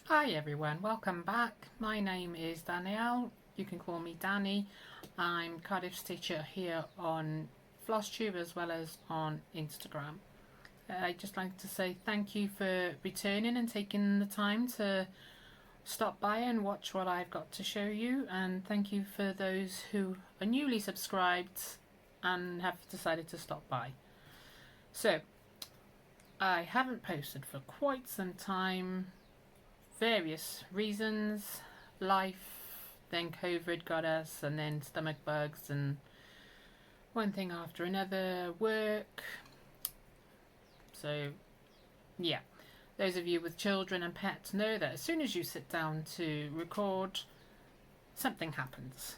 Hi everyone, welcome back. My name is Danielle. You can call me Danny. I'm Cottage Stitcher here on Floss Tube as well as on Instagram. I'd just like to say thank you for returning and taking the time to stop by and watch what I've got to show you, and thank you for those who are newly subscribed and have decided to stop by. So, I haven't posted for quite some time. Various reasons, life, then COVID got us, and then stomach bugs, and one thing after another, work. So, yeah, those of you with children and pets know that as soon as you sit down to record, something happens.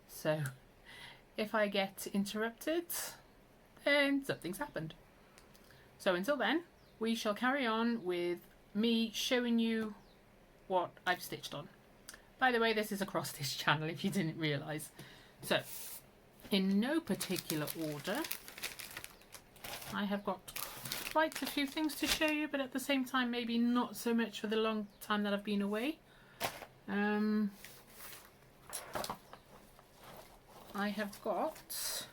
So, if I get interrupted, then something's happened. So until then, we shall carry on with me showing you what I've stitched on. By the way, this is a cross stitch channel if you didn't realise. So, in no particular order, I have got quite a few things to show you, but at the same time maybe not so much for the long time that I've been away. I have got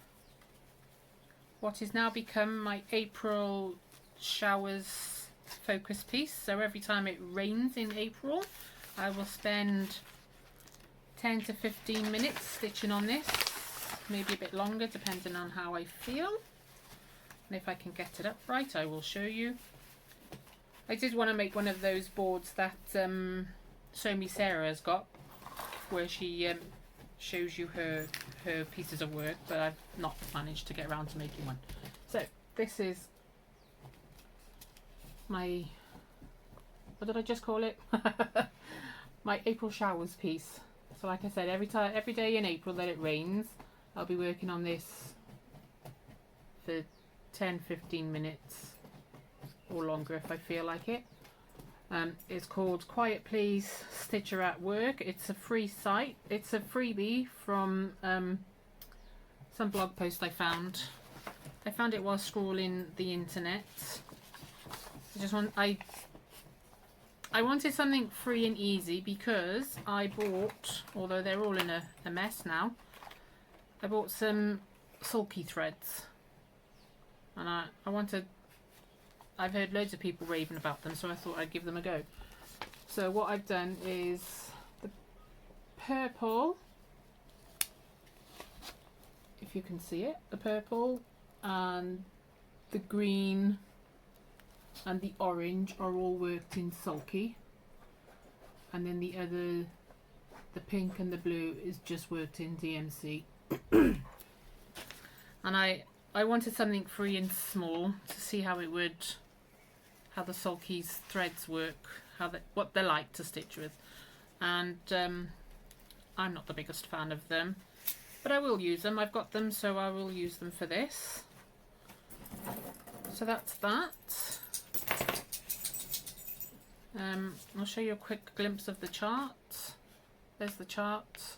what has now become my April showers focus piece. So every time it rains in April, I will spend 10 to 15 minutes stitching on this, maybe a bit longer depending on how I feel, and if I can get it up right I will show you. I did want to make one of those boards that Sew Me Sarah has got, where she shows you her pieces of work, but I've not managed to get around to making one. So this is my, what did I just call it? My April showers piece. So like I said, every day in April that it rains, I'll be working on this for 10-15 minutes or longer if I feel like it. It's called Quiet Please Stitcher at Work. It's a free site. It's a freebie from some blog post I found. I found it while scrolling the internet. I wanted something free and easy because I bought, although they're all in a mess now, I bought some sulky threads, and I've heard loads of people raving about them, so I thought I'd give them a go. So what I've done is the purple, if you can see it, the purple and the green and the orange are all worked in sulky, and then the pink and the blue is just worked in DMC. And I wanted something free and small to see how the sulky's threads work, what they're like to stitch with, and I'm not the biggest fan of them, but I will use them. I've got them, so I will use them for this. So that's that. I'll show you a quick glimpse of the chart. There's the chart.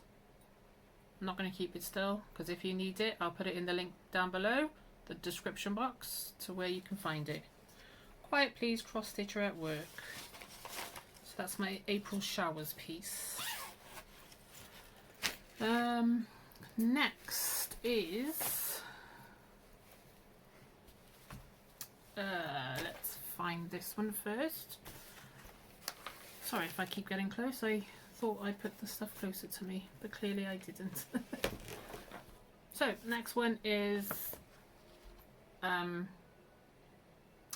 I'm not going to keep it still because if you need it, I'll put it in the link down below, the description box, to where you can find it. Quiet Please Cross Stitcher at Work. So that's my April showers piece. Next is let's find this one first. Sorry if I keep getting close. I thought I put the stuff closer to me, but clearly I didn't. So next one is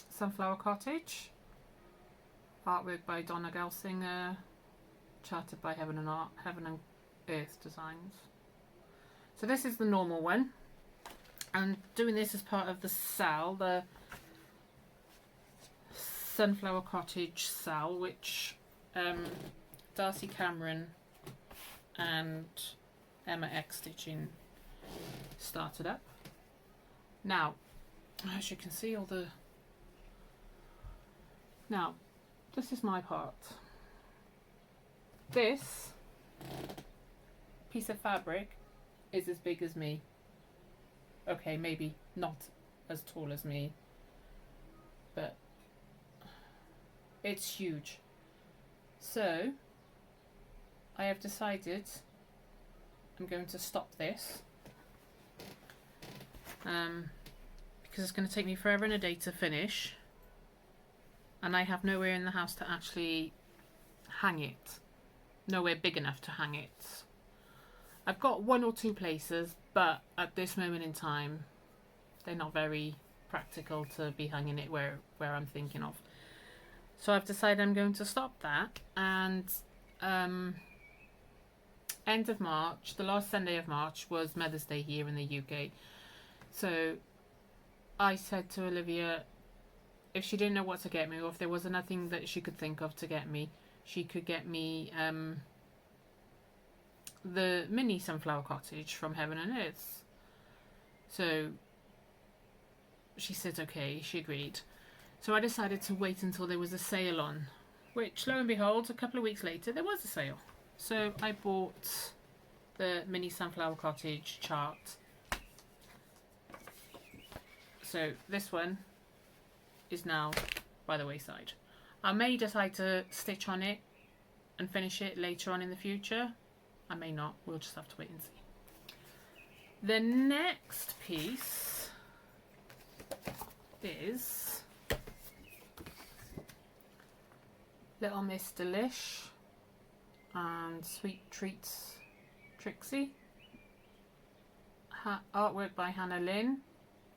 Sunflower Cottage, artwork by Donna Gelsinger, charted by Heaven and Earth Designs. So this is the normal one. I'm doing this as part of the SAL, the Sunflower Cottage SAL, which Darcy Cameron and Emma X Stitching started up. Now, as you can see, now this is my part. This piece of fabric is as big as me. Okay, maybe not as tall as me, but it's huge. So I have decided I'm going to stop this because it's going to take me forever and a day to finish, and I have nowhere in the house to actually hang it. Nowhere big enough to hang it. I've got 1 or 2 places, but at this moment in time they're not very practical to be hanging it where I'm thinking of. So I've decided I'm going to stop that, and end of March, the last Sunday of March was Mother's Day here in the UK. So I said to Olivia, if she didn't know what to get me, or if there was nothing that she could think of to get me, she could get me the mini sunflower cottage from Heaven and Earth. So she said okay, she agreed. So I decided to wait until there was a sale on, which lo and behold, a couple of weeks later there was a sale. So I bought the mini sunflower cottage chart. So this one is now by the wayside. I may decide to stitch on it and finish it later on in the future. I may not, we'll just have to wait and see. The next piece is Little Miss Delish and Sweet Treats Trixie. Artwork by Hannah Lynn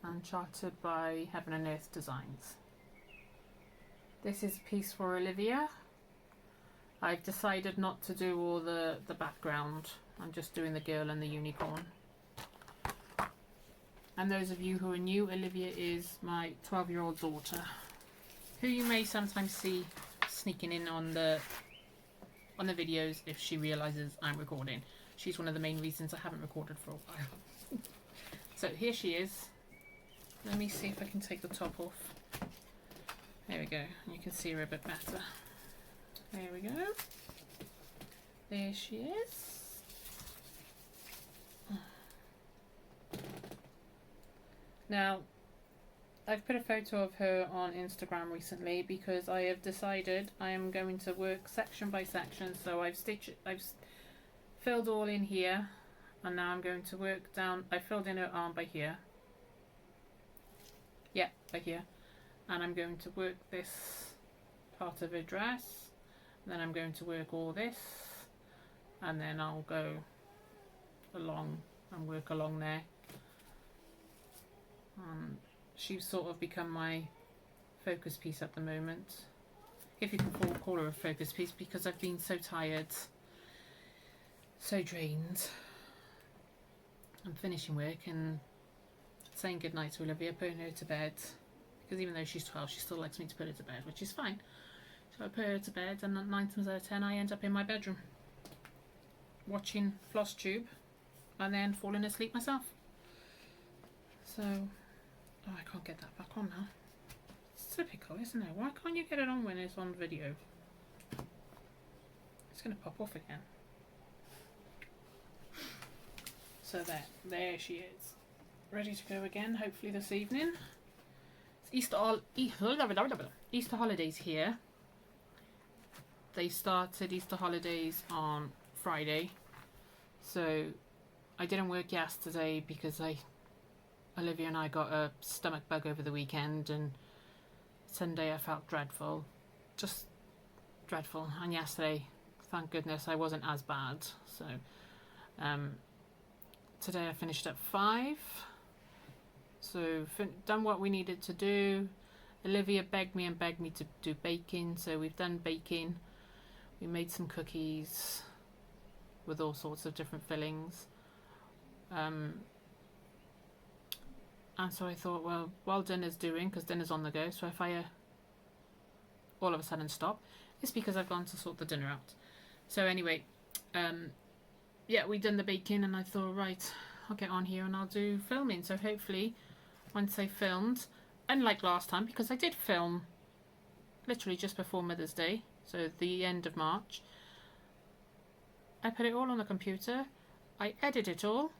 and charted by Heaven and Earth Designs. This is a piece for Olivia. I've decided not to do all the background. I'm just doing the girl and the unicorn. And those of you who are new, Olivia is my 12-year-old daughter, who you may sometimes see sneaking in on the videos if she realises I'm recording. She's one of the main reasons I haven't recorded for a while. So here she is. Let me see if I can take the top off. There we go. You can see her a bit better. There we go. There she is. Now, I've put a photo of her on Instagram recently because I have decided I am going to work section by section. So I've filled all in here, and now I'm going to work down. I filled in her arm by here. Yeah, by here. And I'm going to work this part of her dress. Then I'm going to work all this, and then I'll go along and work along there. She's sort of become my focus piece at the moment, if you can call her a focus piece, because I've been so tired, so drained. I'm finishing work and saying goodnight to Olivia, putting her to bed, because even though she's 12 she still likes me to put her to bed, which is fine. So I put her to bed, and 9 times out of 10 I end up in my bedroom watching Floss Tube and then falling asleep myself. So, oh, I can't get that back on now. It's typical, isn't it? Why can't you get it on when it's on video? It's going to pop off again. So there she is, ready to go again, hopefully this evening. It's Easter holidays here. They started Easter holidays on Friday, so I didn't work yesterday because Olivia and I got a stomach bug over the weekend, and Sunday I felt dreadful, just dreadful, and yesterday, thank goodness, I wasn't as bad. So today I finished at 5, so done what we needed to do. Olivia begged me to do baking, so we've done baking. We made some cookies with all sorts of different fillings. And so I thought, well, while dinner's doing, because dinner's on the go, so if I all of a sudden stop, it's because I've gone to sort the dinner out. So anyway, yeah, we done the baking, and I thought, right, I'll get on here and I'll do filming. So hopefully, once I filmed, unlike last time, because I did film literally just before Mother's Day, so the end of March, I put it all on the computer, I edited it all,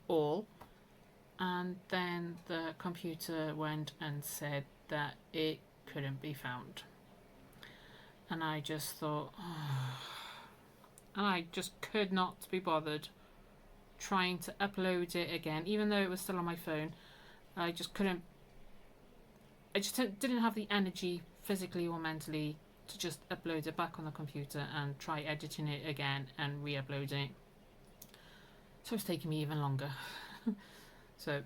all, and then the computer went and said that it couldn't be found. and I just thought, oh. And I just could not be bothered trying to upload it again, even though it was still on my phone. I just couldn't, I just didn't have the energy physically or mentally to just upload it back on the computer and try editing it again and re-uploading it. So it's taking me even longer. So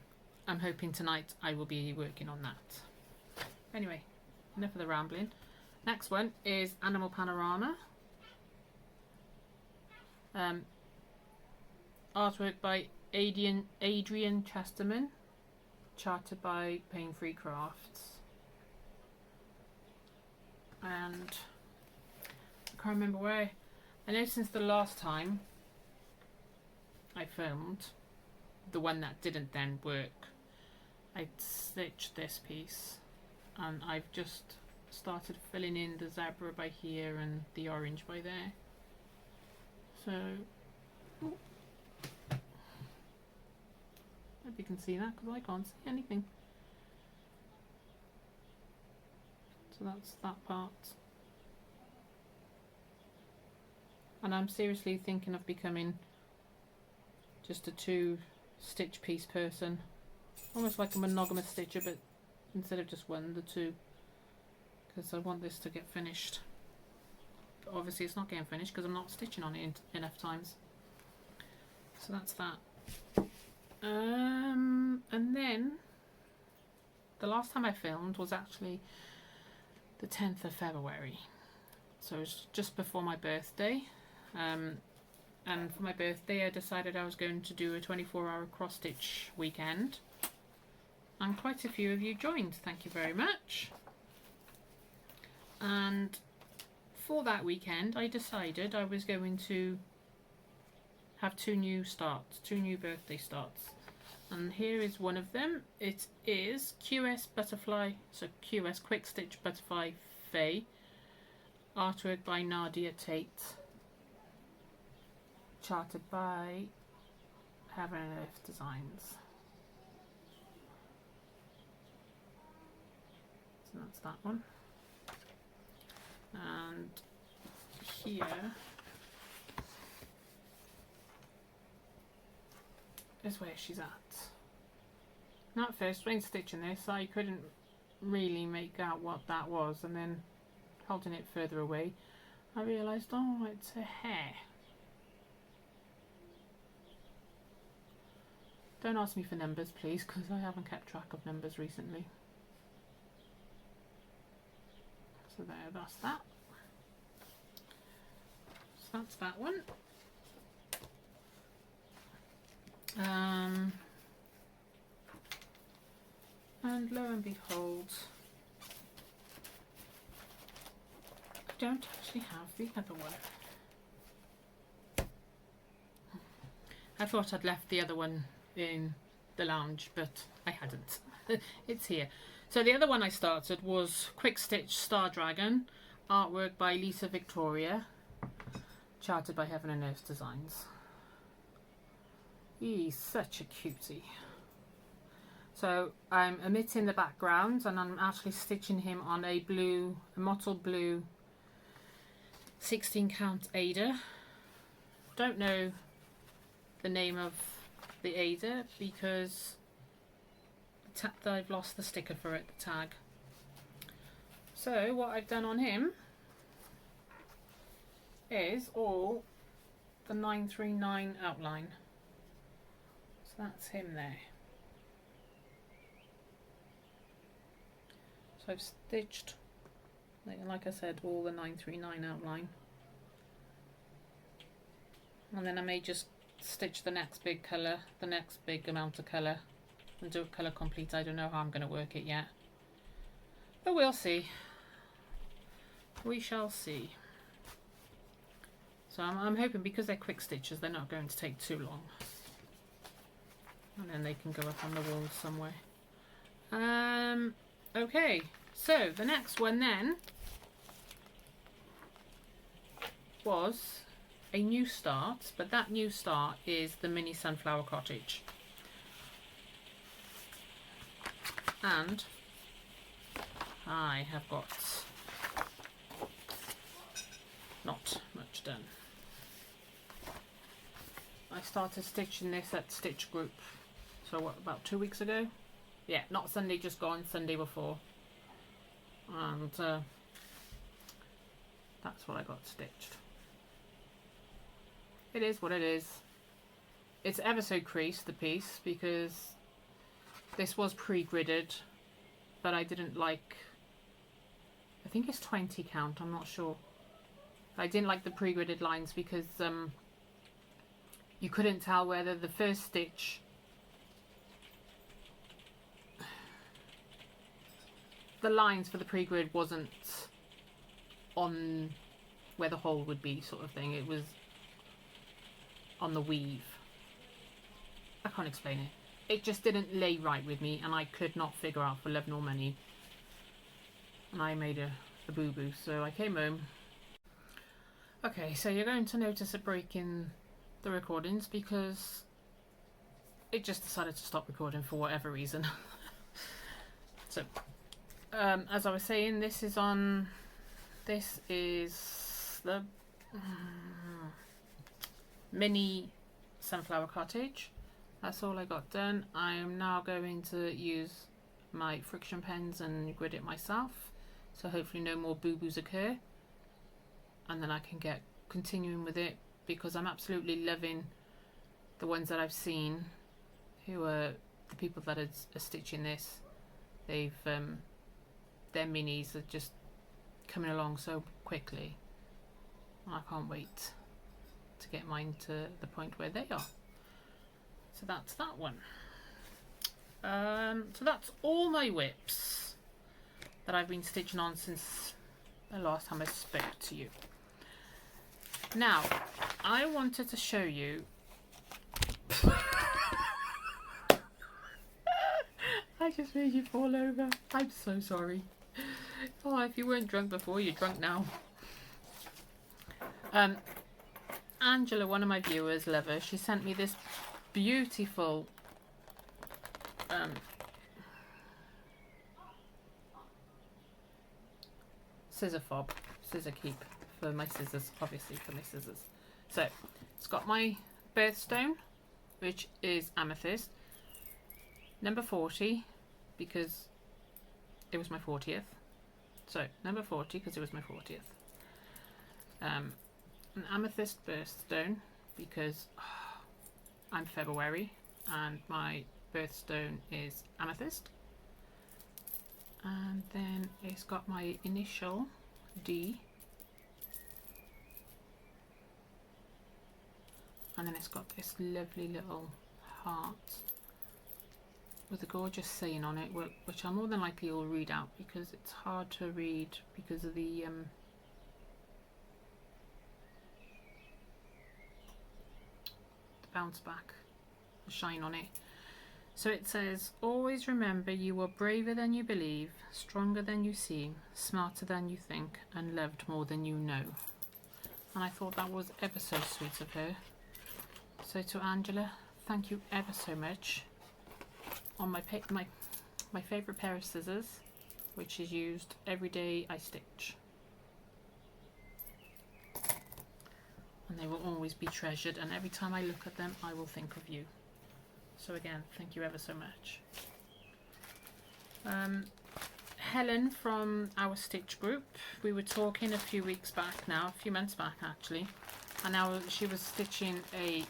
I'm hoping tonight I will be working on that. Anyway, enough of the rambling. Next one is Animal Panorama. Artwork by Adrian Chesterman, charted by Painfree Crafts. And I can't remember where. I know since the last time I filmed, the one that didn't then work, I stitched this piece, and I've just started filling in the zebra by here and the orange by there. So, hope you can see that because I can't see anything. So that's that part. And I'm seriously thinking of becoming just a 2-stitch piece person. Almost like a monogamous stitcher, but instead of just one, the 2. Because I want this to get finished. But obviously it's not getting finished because I'm not stitching on it enough times. So that's that. And then the last time I filmed was actually the 10th of February. So it was just before my birthday. And for my birthday I decided I was going to do a 24-hour cross stitch weekend. And quite a few of you joined. Thank you very much. And for that weekend I decided I was going to have 2 new starts, 2 new birthday starts. And here is one of them. It is QS Butterfly, so QS Quick Stitch Butterfly Faye, artwork by Nadia Tate, charted by Heaven and Earth Designs. So that's that one. And here is where she's at. Now at first when stitching this I couldn't really make out what that was, and then holding it further away I realised, oh, it's a hair. Don't ask me for numbers please, because I haven't kept track of numbers recently. So there, that's that. So that's that one. And lo and behold, I don't actually have the other one. I thought I'd left the other one in the lounge, but I hadn't. It's here. So the other one I started was Quick Stitch Star Dragon, artwork by Lisa Victoria, charted by Heaven and Earth Designs. He's such a cutie. So I'm omitting the background and I'm actually stitching him on a mottled blue 16 count Ada. Don't know the name of the Ada because I've lost the sticker for it, the tag. So what I've done on him is all the 939 outline. So that's him there. So I've stitched, like I said, all the 939 outline. And then I may just stitch the next big colour, the next big amount of colour, and do a colour complete. I don't know how I'm going to work it yet, but we'll see. We shall see. So I'm hoping because they're quick stitches they're not going to take too long, and then they can go up on the wall somewhere. Okay, so the next one then was a new start, but that new start is the mini sunflower cottage. And I have got not much done. I started stitching this at Stitch Group, so what, about 2 weeks ago? Yeah, not Sunday just gone, Sunday before. And that's what I got stitched. It is what it is. It's ever so creased, the piece, because this was pre-gridded, but I didn't like, I think it's 20 count, I'm not sure. I didn't like the pre-gridded lines because you couldn't tell whether the first stitch, the lines for the pre-grid wasn't on where the hole would be, sort of thing. It was on the weave. I can't explain it. It just didn't lay right with me, and I could not figure out for love nor money. And I made a boo-boo, so I came home. Okay, so you're going to notice a break in the recordings because it just decided to stop recording for whatever reason. So, as I was saying, this is the mini sunflower cottage. That's all I got done. I am now going to use my friction pens and grid it myself, so hopefully no more boo-boos occur, and then I can get continuing with it, because I'm absolutely loving the ones that I've seen, who are the people that are stitching this. They've their minis are just coming along so quickly. I can't wait to get mine to the point where they are. So that's that one. So that's all my whips that I've been stitching on since the last time I spoke to you. Now, I wanted to show you I just made you fall over. I'm so sorry. Oh, if you weren't drunk before, you're drunk now. Angela, one of my viewers, love her, she sent me this beautiful scissor keep for my scissors, obviously for my scissors. So it's got my birthstone, which is amethyst, number 40, because it was my 40th. So number 40 because it was my 40th. An amethyst birthstone because I'm February and my birthstone is amethyst. And then it's got my initial D, and then it's got this lovely little heart with a gorgeous saying on it, which I more than likely will read out because it's hard to read because of the bounce back, the shine on it. So it says, always remember you are braver than you believe, stronger than you seem, smarter than you think, and loved more than you know. And I thought that was ever so sweet of her. So to Angela, thank you ever so much. On my favourite pair of scissors, which is used every day I stitch. And they will always be treasured, and every time I look at them I will think of you. So again, thank you ever so much. Helen from our stitch group, we were talking a few weeks back now, a few months back actually, and now she was stitching a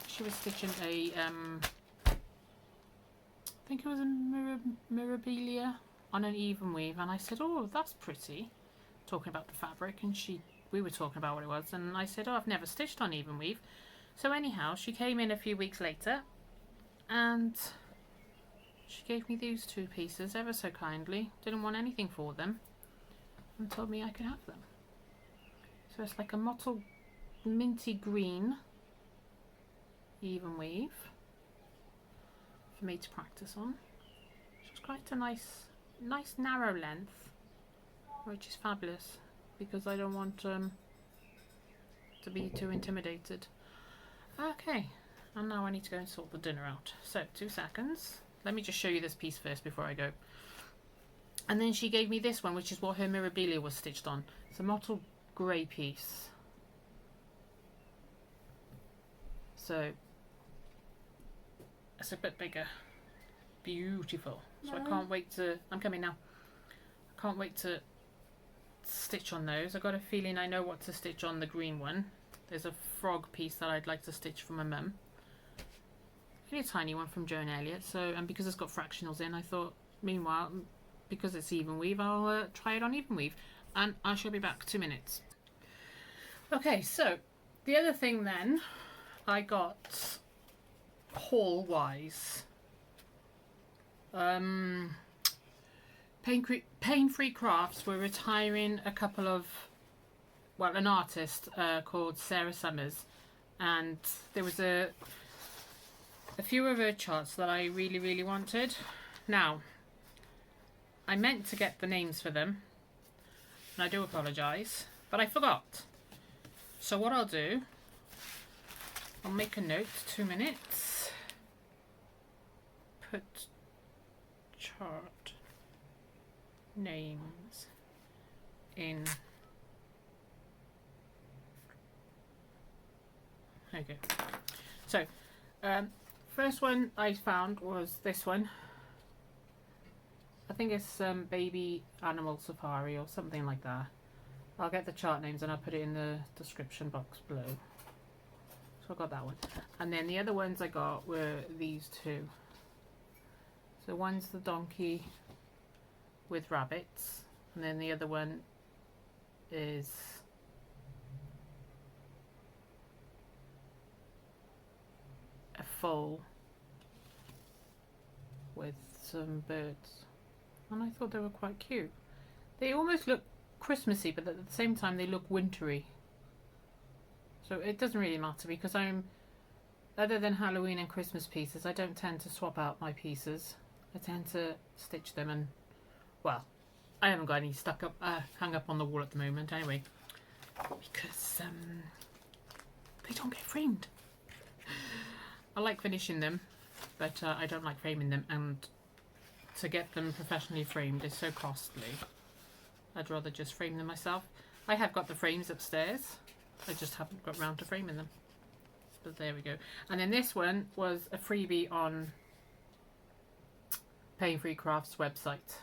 I think it was a mirabilia on an even weave, and I said, oh, that's pretty, talking about the fabric, and we were talking about what it was, and I said, oh, I've never stitched on even weave. So anyhow, she came in a few weeks later and she gave me these two pieces ever so kindly, didn't want anything for them, and told me I could have them. So it's like a mottled minty green even weave for me to practice on. It's quite a nice narrow length, which is fabulous because I don't want to be too intimidated. Okay, and now I need to go and sort the dinner out. So 2 seconds. Let me just show you this piece first before I go. And then she gave me this one, which is what her mirabilia was stitched on. It's a mottled grey piece. So it's a bit bigger. Beautiful. So No. I can't wait to, I'm coming now. I can't wait to stitch on those. I got a feeling I know what to stitch on the green one. There's a frog piece that I'd like to stitch for my mum. Only a tiny one from Joan Elliott. So, and because it's got fractionals in, I thought, meanwhile, because it's even weave, I'll try it on even weave. And I shall be back 2 minutes. Okay, so the other thing then I got haul wise. Painfree Crafts were retiring a couple of, well, an artist called Sarah Summers, and there was a few of her charts that I really wanted. Now, I meant to get the names for them, and I do apologise, but I forgot. So what I'll do, I'll make a note, 2 minutes, put chart names in. Okay, so first one I found was this one. I think it's Baby Animal Safari or something like that. I'll get the chart names and I'll put it in the description box below. So I got that one, and then the other ones I got were these two. So one's the donkey with rabbits, and then the other one is a foal with some birds, and I thought they were quite cute. They almost look Christmassy, but at the same time they look wintry. So it doesn't really matter, because other than Halloween and Christmas pieces, I don't tend to swap out my pieces. I tend to stitch them, and, well, I haven't got any stuck up, hung up on the wall at the moment anyway, because they don't get framed. I like finishing them, but I don't like framing them, and to get them professionally framed is so costly. I'd rather just frame them myself. I have got the frames upstairs, I just haven't got round to framing them. But there we go. And then this one was a freebie on Painfree Crafts website.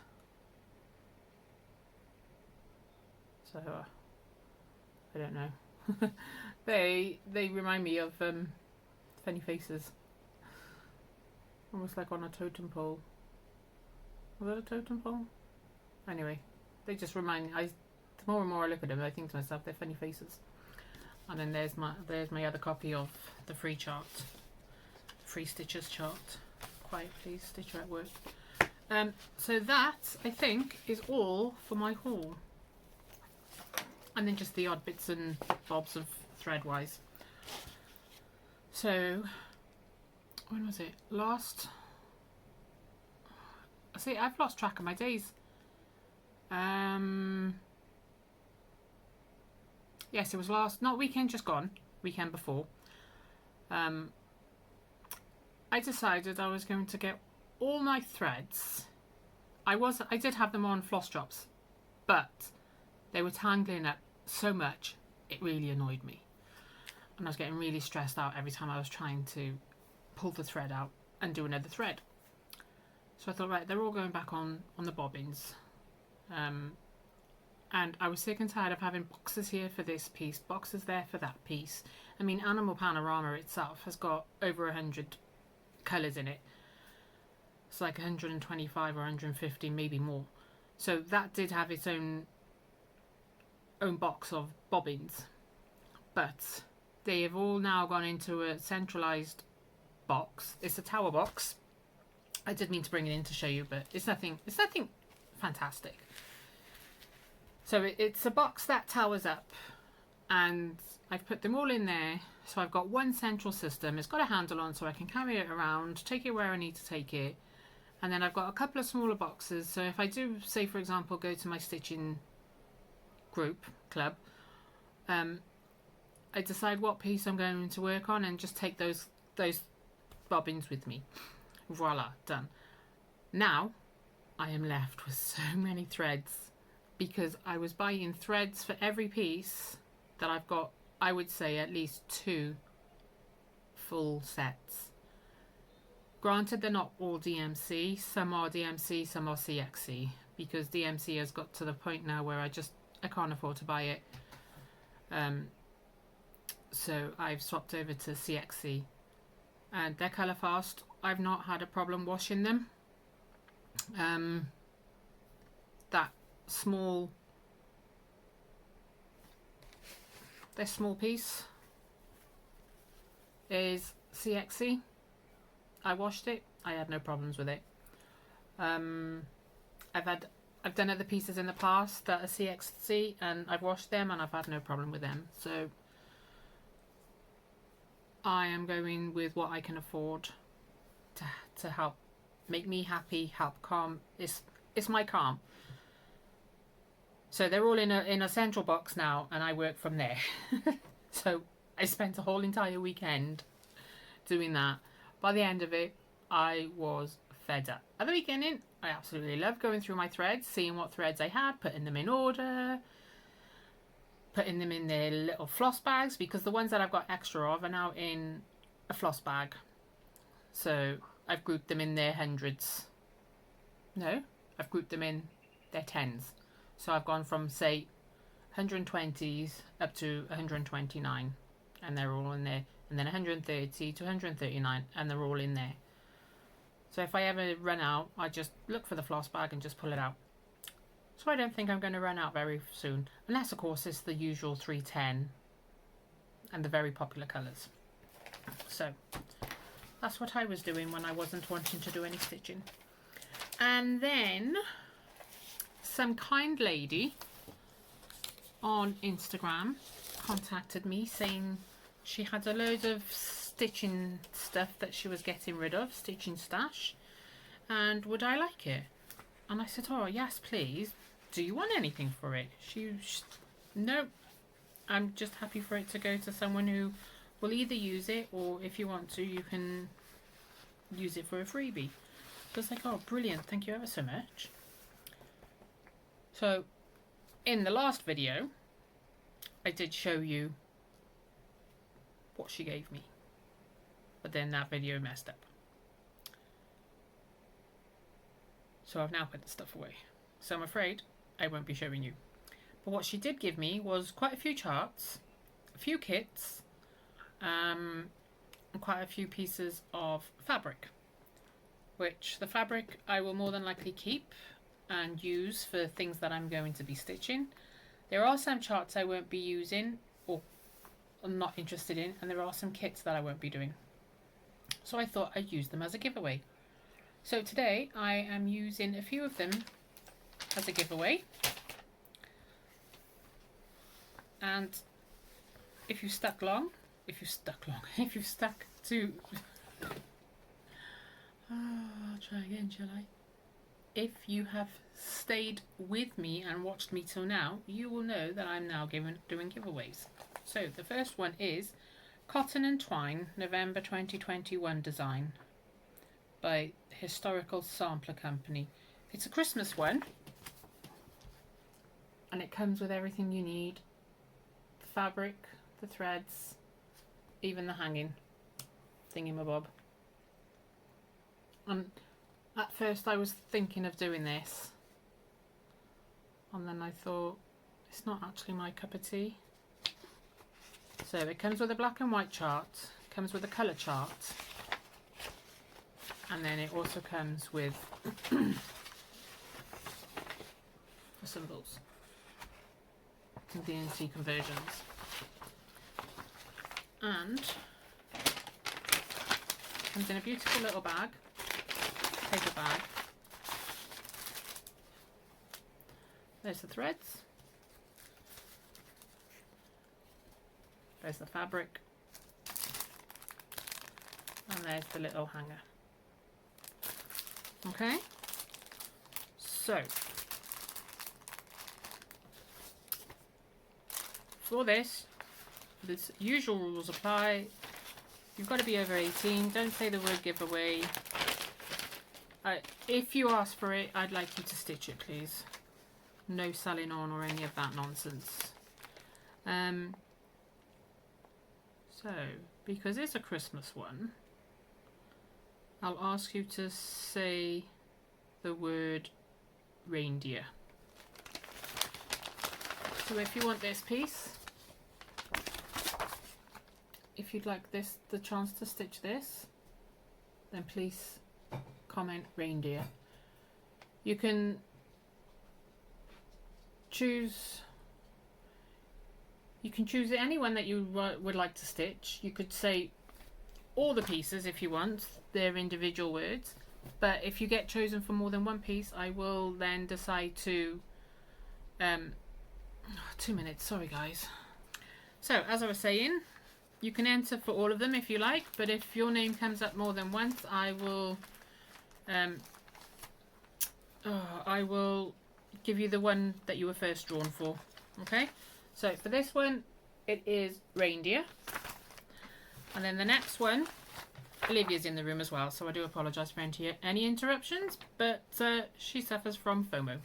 So I don't know. they remind me of funny faces. Almost like on a totem pole. Was that a totem pole? Anyway, they just remind me. The more and more I look at them, I think to myself, they're funny faces. And then there's my other copy of the free chart, free stitchers chart. Quiet please, stitcher at work. So that, I think, is all for my haul. And then just the odd bits and bobs of thread wise. So when was it? See, I've lost track of my days. Yes, it was not weekend just gone, weekend before. I decided I was going to get all my threads. I did have them on floss drops, but they were tangling up so much it really annoyed me, and I was getting really stressed out every time I was trying to pull the thread out and do another thread. So I thought, right, they're all going back on the bobbins. And I was sick and tired of having boxes here for this piece, boxes there for that piece. I mean, Animal Panorama itself has got over 100 colours in it. It's like 125 or 150, maybe more. So that did have its own box of bobbins. But they have all now gone into a centralised box. It's a tower box. I did mean to bring it in to show you, but it's nothing fantastic. So it's a box that towers up, and I've put them all in there. So I've got one central system. It's got a handle on so I can carry it around, take it where I need to take it. And then I've got a couple of smaller boxes. So if I do, say for example, go to my stitching club, I decide what piece I'm going to work on and just take those bobbins with me. Voila, done. Now I am left with so many threads, because I was buying threads for every piece that I've got. I would say at least 2 full sets. Granted, they're not all DMC. Some are DMC, some are CXC, because DMC has got to the point now where I can't afford to buy it. So I've swapped over to CXC, and they're colour fast. I've not had a problem washing them. That small piece is CXC. I washed it. I had no problems with it. I've done other pieces in the past that are CXC, and I've washed them and I've had no problem with them. So I am going with what I can afford to help make me happy, help calm. It's my calm. So they're all in a central box now, and I work from there. So I spent a whole entire weekend doing that. By the end of it, I was fed up. At the beginning, I absolutely loved going through my threads, seeing what threads I had, putting them in order, putting them in their little floss bags, because the ones that I've got extra of are now in a floss bag. So I've grouped them in their hundreds. No, I've grouped them in their tens. So I've gone from, say, 120s up to 129, and they're all in there. And then 130 to 139, and they're all in there. So if I ever run out, I just look for the floss bag and just pull it out. So I don't think I'm going to run out very soon. Unless, of course, it's the usual 310 and the very popular colours. So that's what I was doing when I wasn't wanting to do any stitching. And then some kind lady on Instagram contacted me saying she had a load of stitching stuff that she was getting rid of, stitching stash, and would I like it? And I said, oh yes please, do you want anything for it? No, I'm just happy for it to go to someone who will either use it, or if you want to, you can use it for a freebie. So it's like, oh brilliant, thank you ever so much. So in the last video I did show you what she gave me, but then that video messed up, so I've now put the stuff away, so I'm afraid I won't be showing you. But what she did give me was quite a few charts, a few kits, and quite a few pieces of fabric, which the fabric I will more than likely keep and use for things that I'm going to be stitching. There are some charts I won't be using or I'm not interested in, and there are some kits that I won't be doing. So I thought I'd use them as a giveaway. So today I am using a few of them as a giveaway. And if you stuck to I'll try again, shall I? If you have stayed with me and watched me till now, you will know that I'm now doing giveaways. So the first one is Cotton and Twine November 2021 design by Historical Sampler Company. It's a Christmas one, and it comes with everything you need: the fabric, the threads, even the hanging thingamabob. At first I was thinking of doing this, and then I thought it's not actually my cup of tea. So it comes with a black and white chart, comes with a colour chart, and then it also comes with the symbols and DNC conversions, and comes in a beautiful little bag, paper bag. There's the threads, there's the fabric, and there's the little hanger. Okay, so for this usual rules apply. You've got to be over 18. Don't say the word giveaway. If you ask for it, I'd like you to stitch it, please. No selling on or any of that nonsense. So So, because it's a Christmas one, I'll ask you to say the word reindeer. So if you want this piece, if you'd like the chance to stitch this, then please comment reindeer. You can choose any one that you would like to stitch. You could say all the pieces if you want, they're individual words, but if you get chosen for more than one piece, I will then decide to 2 minutes, sorry guys. So as I was saying, you can enter for all of them if you like, but if your name comes up more than once, I will give you the one that you were first drawn for. Okay, so for this one it is reindeer, and then the next one, Olivia's in the room as well, so I do apologise for any interruptions, but she suffers from FOMO.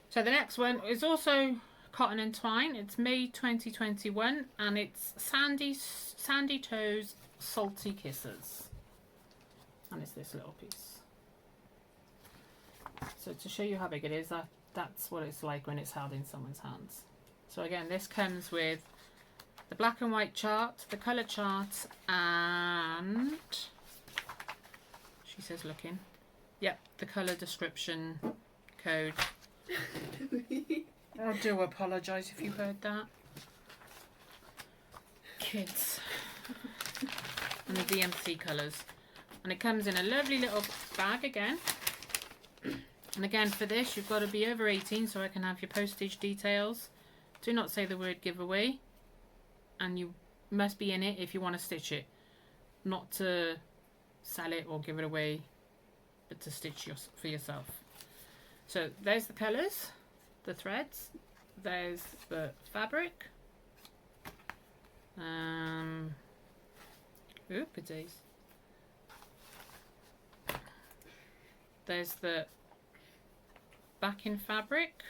So the next one is also cotton and twine. It's May 2021, and it's Sandy Toes Salty Kisses, and it's this little piece. So to show you how big it is, that's what it's like when it's held in someone's hands. So again, this comes with the black and white chart, the colour chart, and she says looking, yep, the colour description code. I do apologise if you heard that. Kids. And the DMC colours. And it comes in a lovely little bag again. And again, for this, you've got to be over 18 so I can have your postage details. Do not say the word giveaway. And you must be in it if you want to stitch it. Not to sell it or give it away, but to stitch for yourself. So there's the colours, the threads, there's the fabric. Oopsies. There's the backing fabric.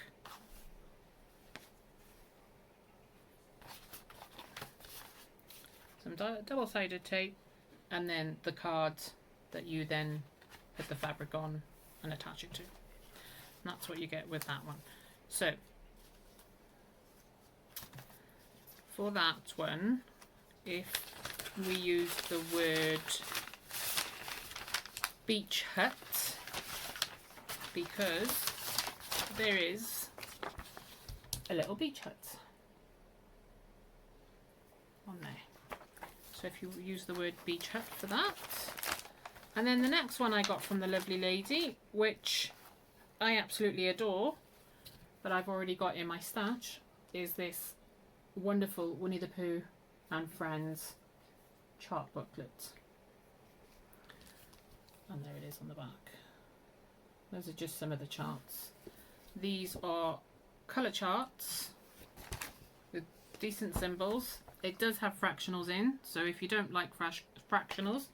Some double-sided tape, and then the cards that you then put the fabric on and attach it to. And that's what you get with that one. So for that one, if we use the word beach hut, because there is a little beach hut on there. So if you use the word beach hut for that. And then the next one I got from the lovely lady, which I absolutely adore, but I've already got in my stash, is this wonderful Winnie the Pooh and Friends chart booklet. And there it is on the back. Those are just some of the charts. These are colour charts with decent symbols. It does have fractionals in, so if you don't like fractionals,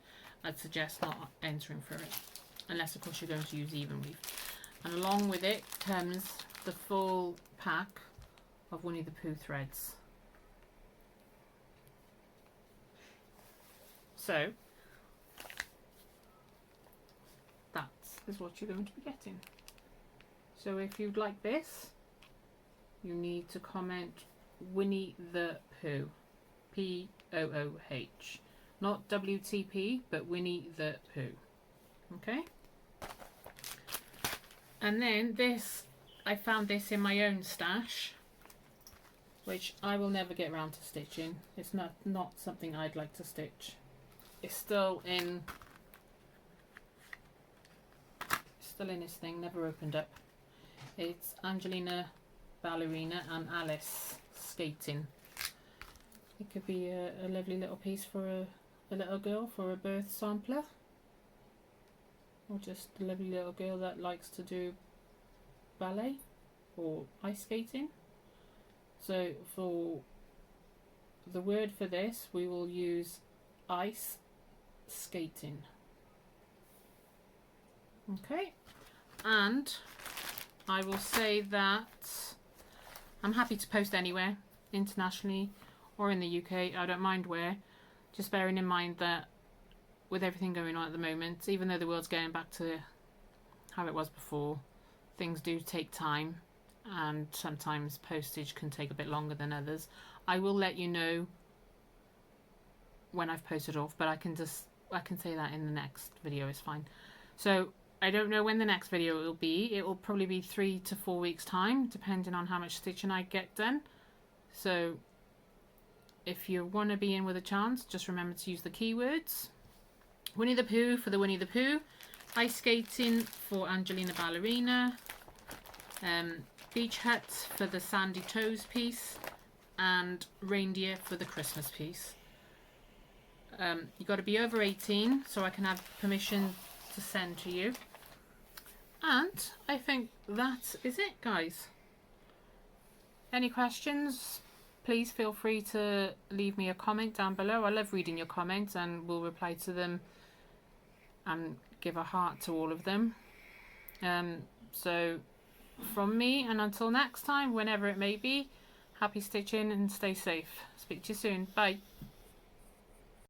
I'd suggest not entering for it, unless of course you're going to use evenweave. And along with it comes the full pack of Winnie the Pooh threads. So that is what you're going to be getting. So if you'd like this, you need to comment Winnie the Pooh, P-O-O-H, not WTP, but Winnie the Pooh. Okay. And then this, I found this in my own stash, which I will never get around to stitching. It's not something I'd like to stitch. It's still in this thing, never opened up. It's Angelina Ballerina and Alice Skating. It could be a lovely little piece for a little girl for a birth sampler, or just a lovely little girl that likes to do ballet or ice skating. So for the word for this, we will use ice skating. Okay, and I will say that I'm happy to post anywhere, internationally or in the UK, I don't mind where. just bearing in mind that with everything going on at the moment, even though the world's going back to how it was before, things do take time, and sometimes postage can take a bit longer than others. I will let you know when I've posted off, but I can say that in the next video is fine. So I don't know when the next video will be. It will probably be 3 to 4 weeks time, depending on how much stitching I get done. So if you want to be in with a chance, just remember to use the keywords. Winnie the Pooh for the Winnie the Pooh, ice skating for Angelina Ballerina, beach hut for the Sandy Toes piece, and reindeer for the Christmas piece. You've got to be over 18 so I can have permission to send to you. And I think that is it, guys. Any questions, please feel free to leave me a comment down below. I love reading your comments and will reply to them and give a heart to all of them. So from me, and until next time, whenever it may be, happy stitching and stay safe. Speak to you soon. Bye.